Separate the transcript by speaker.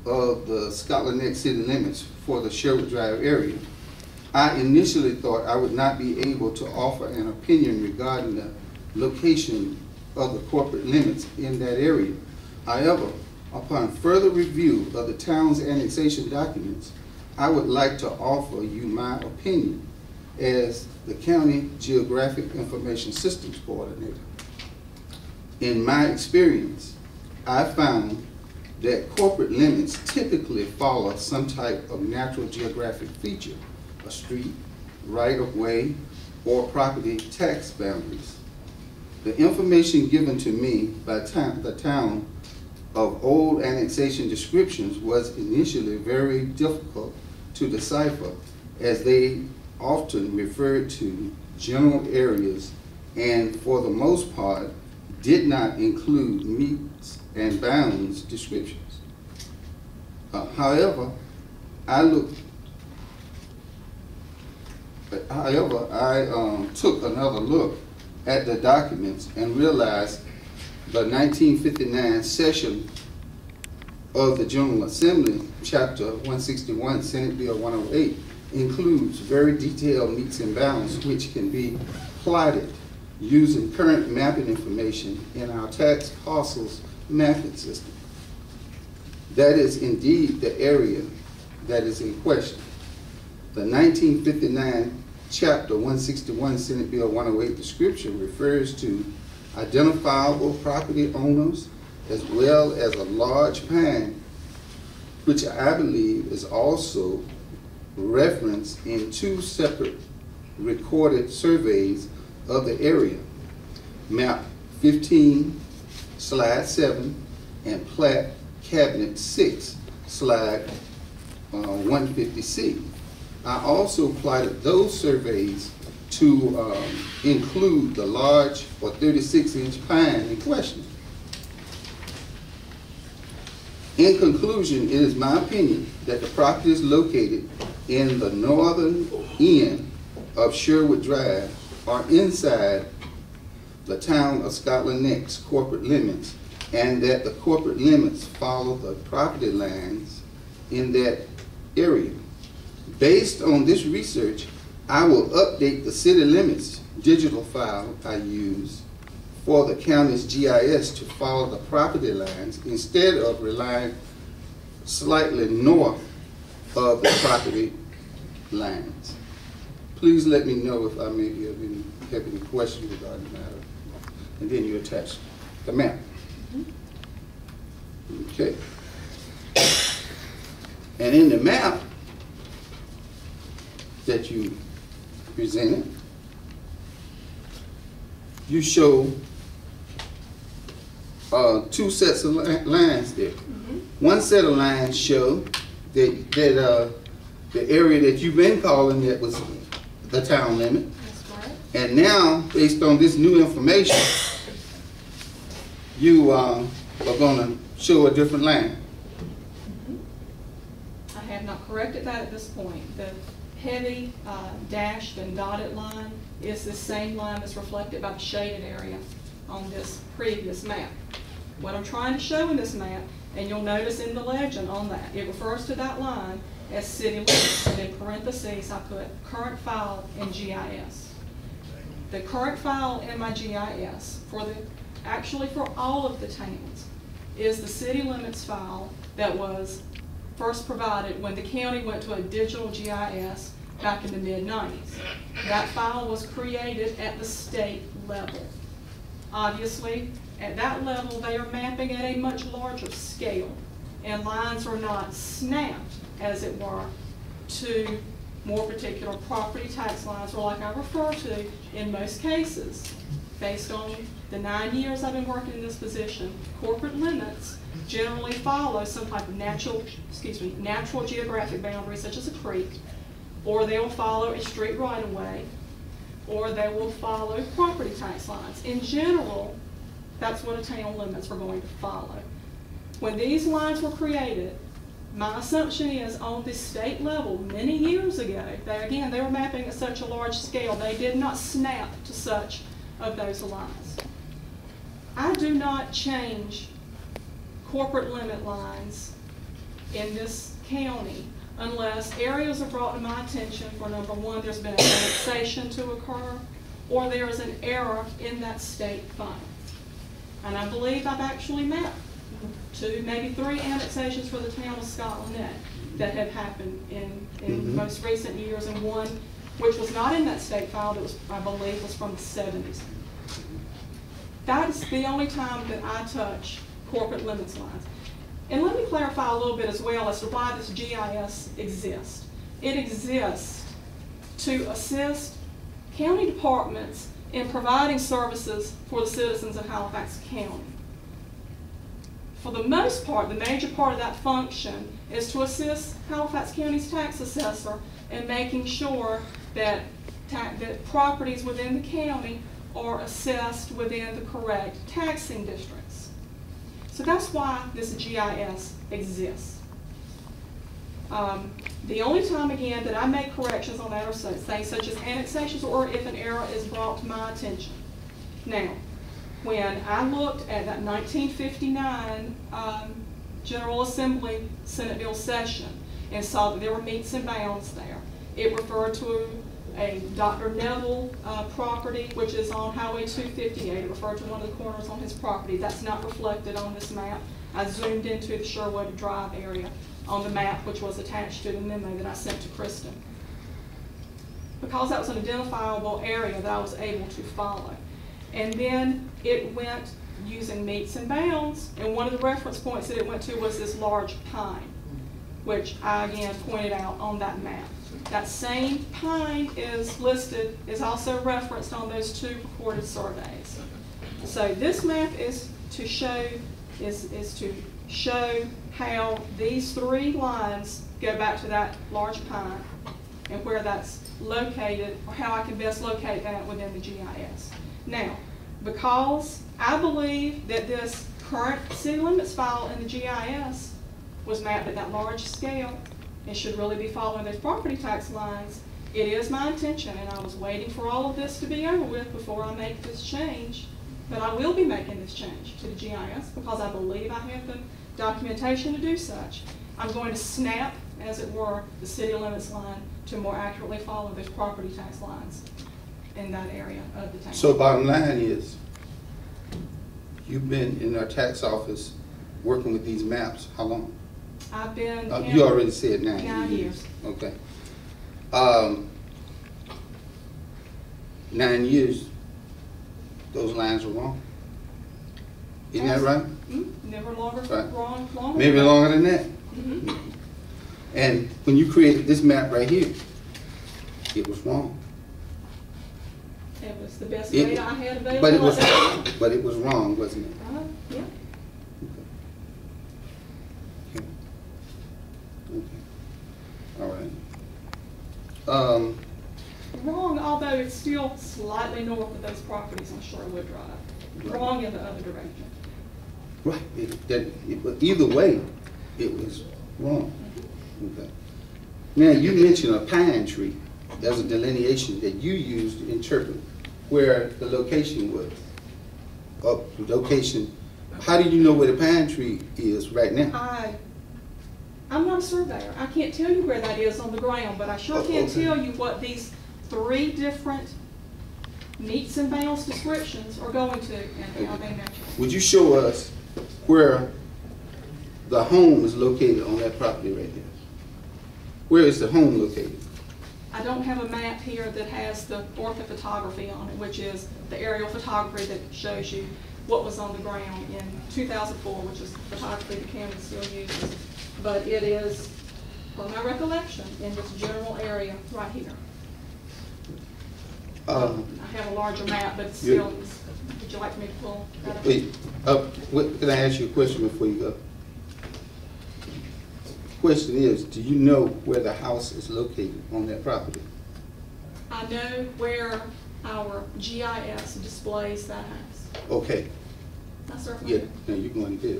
Speaker 1: of the Scotland Neck city limits for the Sherwood Drive area. I initially thought I would not be able to offer an opinion regarding the location of the corporate limits in that area. However, upon further review of the town's annexation documents, I would like to offer you my opinion as the County Geographic Information Systems Coordinator. In my experience, I found that corporate limits typically follow some type of natural geographic feature, a street, right-of-way, or property tax boundaries. The information given to me by the town of old annexation descriptions was initially very difficult to decipher, as they often referred to general areas and for the most part did not include metes and bounds descriptions. However, I took another look at the documents and realized the 1959 session of the General Assembly, Chapter 161, Senate Bill 108, includes very detailed metes and bounds which can be plotted using current mapping information in our tax parcels mapping system. That is indeed the area that is in question. The 1959 Chapter 161 Senate Bill 108 description refers to identifiable property owners as well as a large pine, which I believe is also referenced in two separate recorded surveys of the area, map 15, slide 7, and plat cabinet 6, slide 150C. I also plotted those surveys to include the large or 36-inch pine in question. In conclusion, it is my opinion that the properties located in the northern end of Sherwood Drive are inside the town of Scotland Neck's corporate limits, and that the corporate limits follow the property lines in that area. Based on this research, I will update the city limits digital file I use for the county's GIS to follow the property lines instead of relying slightly north of the property lines. Please let me know if I may have any questions regarding the matter. And then you attach the map. Okay. And in the map that you presented, you show two sets of lines there. One set of lines show that the area that you've been calling that was the town limit. That's right. And now, based on this new information, you are going to show a different line.
Speaker 2: I have not corrected that at this point. The heavy dashed and dotted line is the same line that's reflected by the shaded area on this previous map. What I'm trying to show in this map, and you'll notice in the legend on that, it refers to that line as city limits, and in parentheses I put current file in GIS. The current file in my GIS actually for all of the towns is the city limits file that was first provided when the county went to a digital GIS back in the mid-90s. That file was created at the state level. Obviously, at that level, they are mapping at a much larger scale, and lines are not snapped, as it were, to more particular property tax lines, or like I refer to in most cases. Based on the 9 years I've been working in this position, corporate limits generally follow some type of natural geographic boundary, such as a creek, or they will follow a street right-of-way, or they will follow property tax lines. In general, that's what a town limits are going to follow. When these lines were created, my assumption is on the state level many years ago, they were mapping at such a large scale, they did not snap to such of those lines. I do not change corporate limit lines in this county unless areas are brought to my attention for, number one, there's been an annexation to occur, or there is an error in that state fund. And I believe I've actually met 2, maybe 3 annexations for the town of Scotland that have happened in most recent years, and one which was not in that state file that was, I believe, was from the 70s. That is the only time that I touch corporate limits lines. And let me clarify a little bit as well as to why this GIS exists. It exists to assist county departments in providing services for the citizens of Halifax County. For the most part, the major part of that function is to assist Halifax County's tax assessor in making sure that properties within the county are assessed within the correct taxing districts. So that's why this GIS exists. The only time, again, that I make corrections on that are things such as annexations or if an error is brought to my attention. Now, when I looked at that 1959 General Assembly Senate Bill session and saw that there were meets and bounds there, it referred to a Dr. Neville property, which is on Highway 258. It referred to one of the corners on his property. That's not reflected on this map. I zoomed into the Sherwood Drive area on the map, which was attached to the memo that I sent to Kristen. Because that was an identifiable area that I was able to follow. And then it went using meets and bounds, and one of the reference points that it went to was this large pine, which I again pointed out on that map. That same pine is listed, is also referenced on those 2 recorded surveys. So this map is to show how these 3 lines go back to that large pine and where that's located, or how I can best locate that within the GIS. Now, because I believe that this current city limits file in the GIS was mapped at that large scale and should really be following those property tax lines, it is my intention, and I was waiting for all of this to be over with before I make this change, but I will be making this change to the GIS because I believe I have the documentation to do such. I'm going to snap, as it were, the city limits line to more accurately follow those property tax lines in that area of the town.
Speaker 1: So bottom line is, you've been in our tax office working with these maps, how long?
Speaker 2: I've been
Speaker 1: you already said 9
Speaker 2: years.
Speaker 1: Okay. 9 years, those lines are wrong. Isn't that right?
Speaker 2: Never longer,
Speaker 1: Right.
Speaker 2: longer.
Speaker 1: Maybe longer than that. And when you created this map right here, it was wrong.
Speaker 2: It was the best data I had available.
Speaker 1: But it was wrong, wasn't it?
Speaker 2: Yeah.
Speaker 1: Okay. All right.
Speaker 2: Wrong, although it's still slightly north of those properties on Sherwood Drive.
Speaker 1: Right.
Speaker 2: Wrong in the other direction.
Speaker 1: Right. But either way, it was wrong. Okay. Now, you mentioned a pine tree. There's a delineation that you used to interpret where the location was. How do you know where the pine tree is right now?
Speaker 2: I'm not a surveyor. I can't tell you where that is on the ground, but I sure can tell you what these 3 different meets and bounds descriptions are going to and how they match.
Speaker 1: Would you show us where the home is located on that property right there? Where is the home located?
Speaker 2: I don't have a map here that has the orthophotography on it, which is the aerial photography that shows you what was on the ground in 2004, which is photography the county still uses. But it is, from my recollection, in this general area right here. I have a larger map, but it's still, would you like me to pull that up?
Speaker 1: Wait, can I ask you a question before you go? Question is, do you know where the house is located on that property?
Speaker 2: I know where our GIS displays that house.
Speaker 1: Okay.
Speaker 2: I certainly
Speaker 1: Yeah,
Speaker 2: do.
Speaker 1: now you're going to get